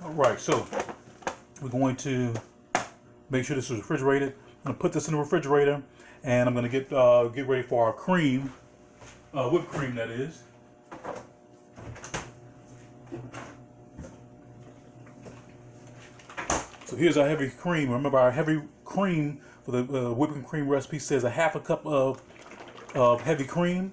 Alright, so we're going to make sure this is refrigerated. I'm going to put this in the refrigerator, and I'm going to get ready for our cream, whipped cream that is. So here's our heavy cream. Remember, our heavy cream for the whipping cream recipe says a half a cup of heavy cream,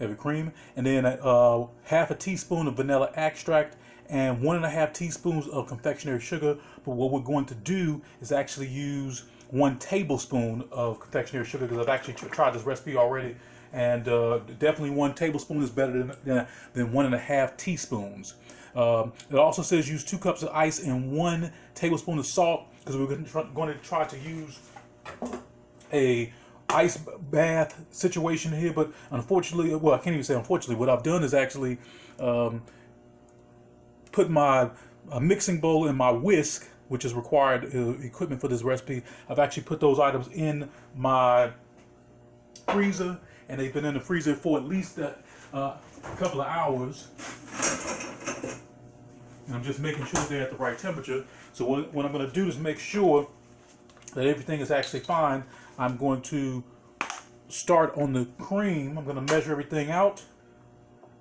and then half a teaspoon of vanilla extract and 1.5 teaspoons of confectionery sugar. But what we're going to do is actually use 1 tablespoon of confectionery sugar, because I've actually tried this recipe already, and definitely 1 tablespoon is better than 1.5 teaspoons. It also says use 2 cups of ice and 1 tablespoon of salt, because we're going to try to use a ice bath situation here. But unfortunately, well, I can't even say unfortunately, what I've done is actually put my mixing bowl and my whisk, which is required equipment for this recipe. I've actually put those items in my freezer, and they've been in the freezer for at least a couple of hours. And I'm just making sure they're at the right temperature. So what I'm going to do is make sure that everything is actually fine. I'm going to start on the cream. I'm going to measure everything out.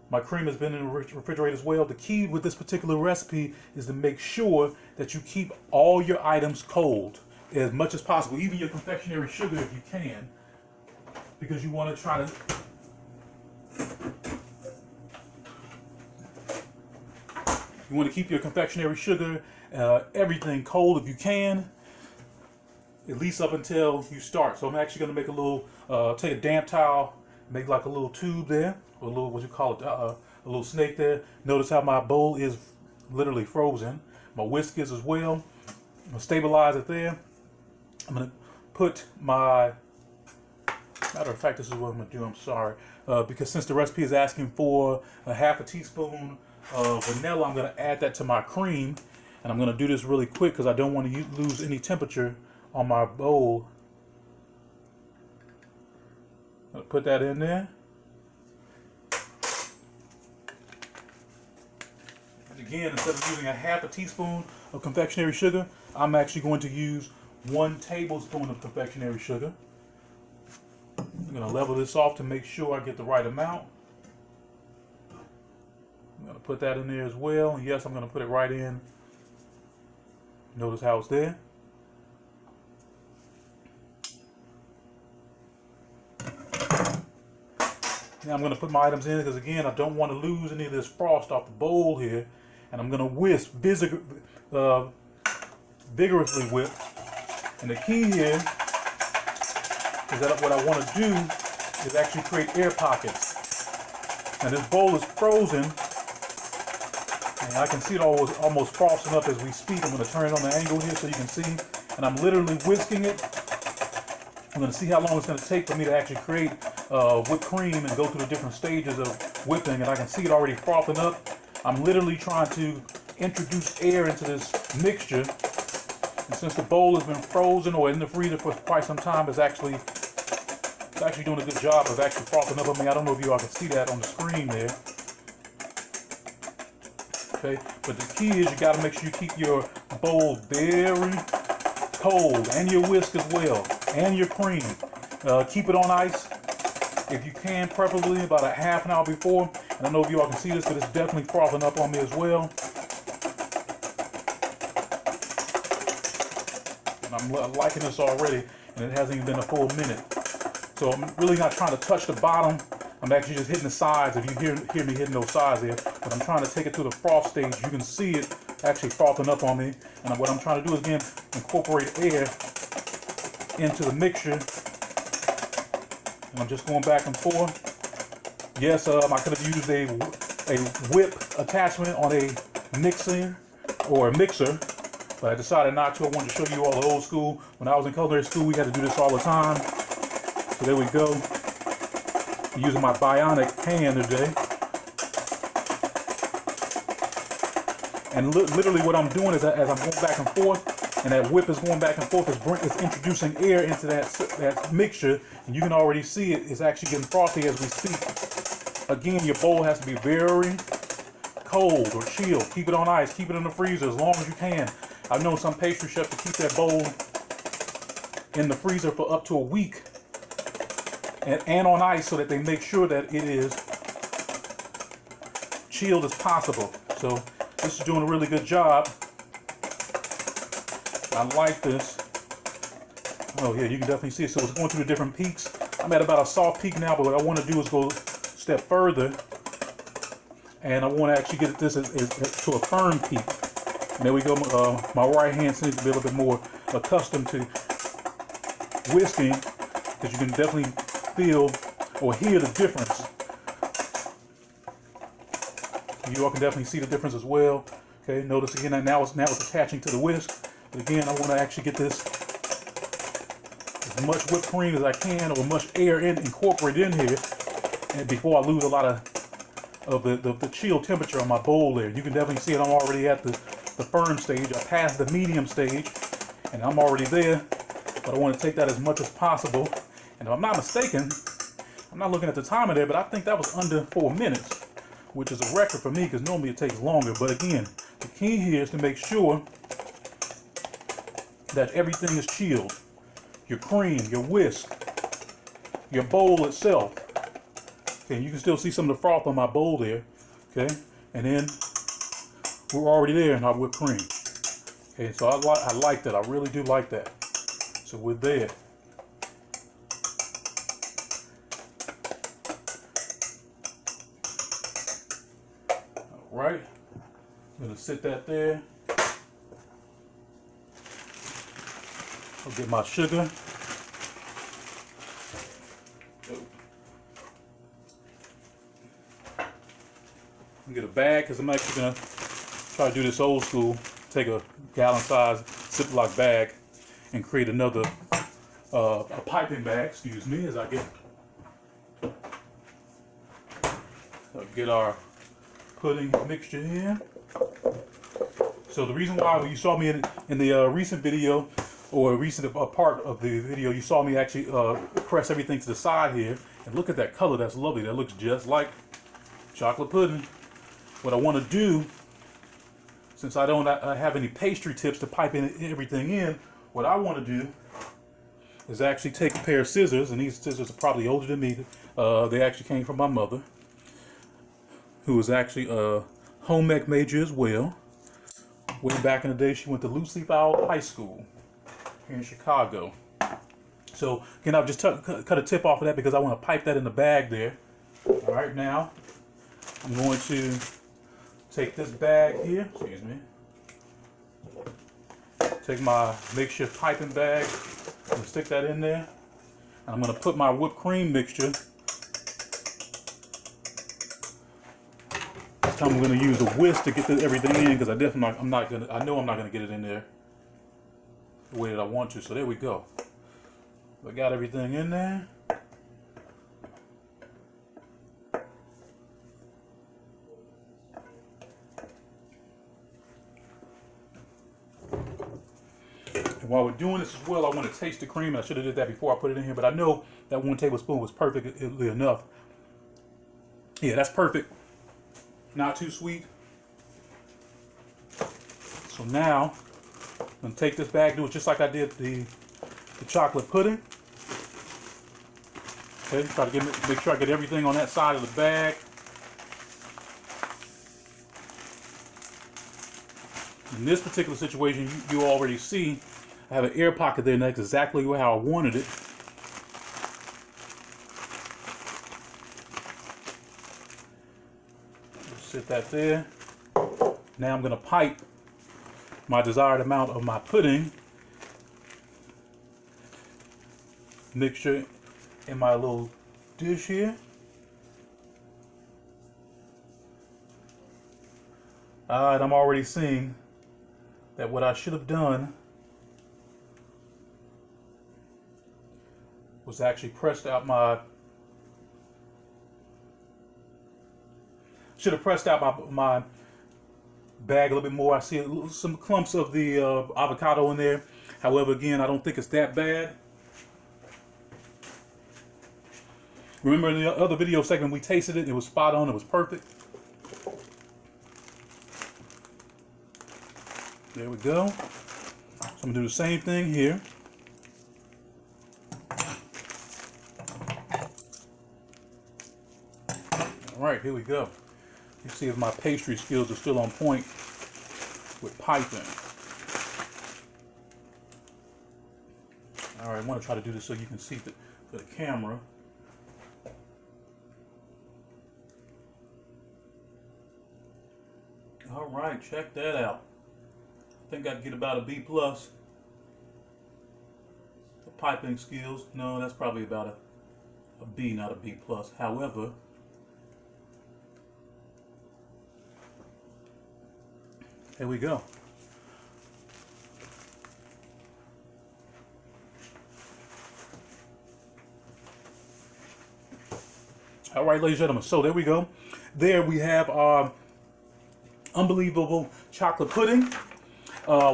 My cream has been in the refrigerator as well. The key with this particular recipe is to make sure that you keep all your items cold as much as possible, even your confectionery sugar if you can, because you want to try to keep your confectionery sugar, everything cold if you can, at least up until you start. So I'm actually going to make a little, take a damp towel, make like a little tube there, or a little, what you call it, a little snake there. Notice how my bowl is literally frozen. My whisk is as well. I'm going to stabilize it there. I'm going to put my, matter of fact, this is what I'm going to do, I'm sorry. Because since the recipe is asking for a half a teaspoon of vanilla, I'm going to add that to my cream. And I'm going to do this really quick because I don't want to lose any temperature on my bowl. I'm going to put that in there. And again, instead of using a half a teaspoon of confectionery sugar, I'm actually going to use 1 tablespoon of confectionery sugar. I'm going to level this off to make sure I get the right amount. I'm going to put that in there as well. And yes, I'm going to put it right in. Notice how it's there. Now I'm going to put my items in, because again, I don't want to lose any of this frost off the bowl here. And I'm going to whisk, vigorously whip. And the key here is that what I want to do is actually create air pockets. Now this bowl is frozen, and I can see it almost frosting up as we speak. I'm going to turn it on the angle here so you can see. And I'm literally whisking it. I'm going to see how long it's going to take for me to actually create whipped cream and go through the different stages of whipping. And I can see it already frothing up. I'm literally trying to introduce air into this mixture. And since the bowl has been frozen or in the freezer for quite some time, it's actually doing a good job of actually frothing up on me. I don't know if you all can see that on the screen there. Okay, but the key is you got to make sure you keep your bowl very cold, and your whisk as well, and your cream. Keep it on ice if you can, preferably about a half an hour before. I don't know if you all can see this, but it's definitely frothing up on me as well. And I'm liking this already, and it hasn't even been a full minute. So I'm really not trying to touch the bottom. I'm actually just hitting the sides, if you hear me hitting those sides there. But I'm trying to take it to the froth stage. You can see it actually frothing up on me. And what I'm trying to do is, again, incorporate air into the mixture. And I'm just going back and forth. Yes, I could have used a whip attachment on a mixer or a mixer, but I decided not to. I wanted to show you all the old school. When I was in culinary school, we had to do this all the time. So there we go. I'm using my bionic hand today. And literally what I'm doing is, as I'm going back and forth, and that whip is going back and forth, it's introducing air into that mixture. And you can already see it is actually getting frothy as we speak. Again, your bowl has to be very cold or chilled. Keep it on ice. Keep it in the freezer as long as you can. I've known some pastry chefs to keep that bowl in the freezer for up to a week and on ice so that they make sure that it is chilled as possible. So this is doing a really good job. I like this. Oh yeah, you can definitely see it. So it's going through the different peaks. I'm at about a soft peak now, but what I want to do is go a step further, and I want to actually get this to a firm peak. And there we go. My right hand seems to be a little bit more accustomed to whisking, because you can definitely feel or hear the difference. You all can definitely see the difference as well. Okay, notice again that now it's attaching to the whisk. But again, I want to actually get this as much whipped cream as I can, or much air incorporated in here, and before I lose a lot of the chill temperature on my bowl there. You can definitely see it. I'm already at the firm stage. I passed the medium stage, and I'm already there. But I want to take that as much as possible. And if I'm not mistaken, I'm not looking at the timer there, but I think that was under 4 minutes, which is a record for me, because normally it takes longer. But again, the key here is to make sure that everything is chilled. Your cream, your whisk, your bowl itself. Okay, you can still see some of the froth on my bowl there. Okay, and then we're already there in our whipped cream. Okay, so I like that. I really do like that. So we're there. All right, I'm gonna sit that there. I'll get my sugar. Get a bag, because I'm actually gonna try to do this old school. Take a gallon-sized Ziploc bag and create another a piping bag. Excuse me, as I get our pudding mixture here. So the reason why you saw me in the recent video, or a recent part of the video, you saw me actually press everything to the side here, and look at that color. That's lovely. That looks just like chocolate pudding. What I want to do, since I don't have any pastry tips to pipe everything in, what I want to do is actually take a pair of scissors, and these scissors are probably older than me. They actually came from my mother, who was actually a home ec major as well. Way back in the day, she went to Lucy Fowle High School here in Chicago. So again, I've just cut a tip off of that because I want to pipe that in the bag there. All right, now I'm going to take this bag here, excuse me, take my makeshift piping bag and stick that in there. And I'm going to put my whipped cream mixture. This time I'm going to use a whisk to get everything in, because I know I'm not going to get it in there the way that I want to. So there we go. I got everything in there. And while we're doing this as well, I want to taste the cream. I should have did that before I put it in here, but I know that 1 tablespoon was perfectly enough. Yeah, that's perfect. Not too sweet. So now I'm gonna take this bag, do it just like I did the chocolate pudding. Okay, try to make sure I get everything on that side of the bag. In this particular situation, you already see I have an air pocket there, and that's exactly how I wanted it. Sit that there. Now I'm going to pipe my desired amount of my pudding mixture in my little dish here. And I'm already seeing that what I should have done was actually pressed out my my bag a little bit more. I see some clumps of the avocado in there. However, again, I don't think it's that bad. Remember in the other video segment, we tasted it. It was spot on. It was perfect. There we go. So I'm gonna do the same thing here. All right, here we go. You see if my pastry skills are still on point with piping. All right, I want to try to do this so you can see the camera. All right, check that out. I think I'd get about a B plus. The piping skills, no, that's probably about a B, not a B plus. However, here we go. All right, ladies and gentlemen, so there we go. There we have our unbelievable chocolate pudding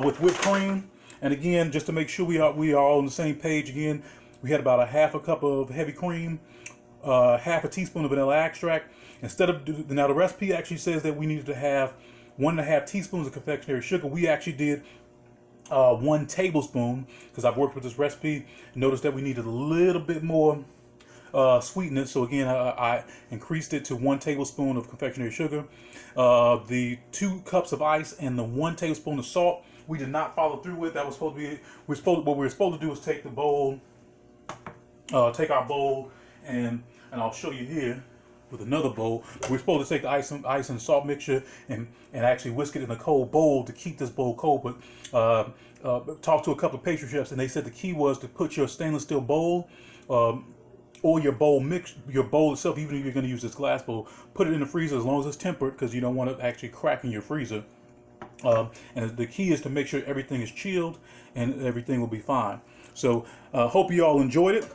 with whipped cream. And again, just to make sure we are all on the same page, again, we had about a half a cup of heavy cream, half a teaspoon of vanilla extract. Instead of, now the recipe actually says that we needed to have 1.5 teaspoons of confectionery sugar. We actually did 1 tablespoon because I've worked with this recipe. Noticed that we needed a little bit more sweetness, so again I increased it to 1 tablespoon of confectionery sugar, the 2 cups of ice, and the 1 tablespoon of salt. We did not follow through with. That was supposed to be, what we were supposed to do was take the bowl, take our bowl, and I'll show you here with another bowl. We're supposed to take the ice and salt mixture and actually whisk it in a cold bowl to keep this bowl cold. But talked to a couple of pastry chefs, and they said the key was to put your stainless steel bowl or your bowl itself, even if you're going to use this glass bowl, put it in the freezer as long as it's tempered, because you don't want it actually crack in your freezer. And the key is to make sure everything is chilled and everything will be fine. So hope you all enjoyed it.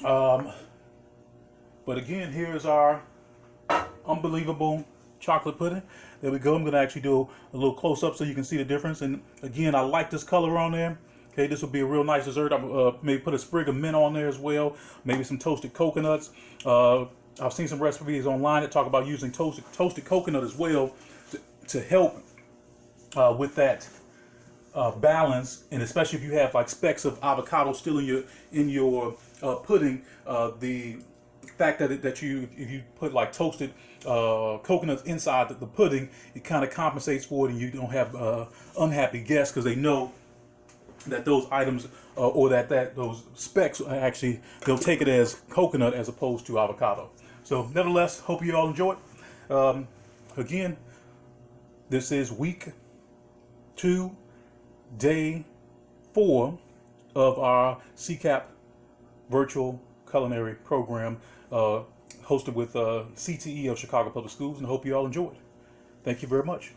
But again, here's our unbelievable chocolate pudding. There we go. I'm going to actually do a little close up so you can see the difference. And again, I like this color on there. Okay, this will be a real nice dessert. I'll maybe put a sprig of mint on there as well. Maybe some toasted coconuts. I've seen some recipes online that talk about using toasted coconut as well to help with that balance, and especially if you have like specks of avocado still in your pudding. The fact that if you put like toasted coconuts inside the pudding, it kind of compensates for it, and you don't have unhappy guests because they know that those items or those specks are actually, they'll take it as coconut as opposed to avocado. So nevertheless, hope you all enjoy it. Again, this is week 2, day 4 of our C-CAP virtual culinary program, hosted with CTE of Chicago Public Schools, and hope you all enjoy it. Thank you very much.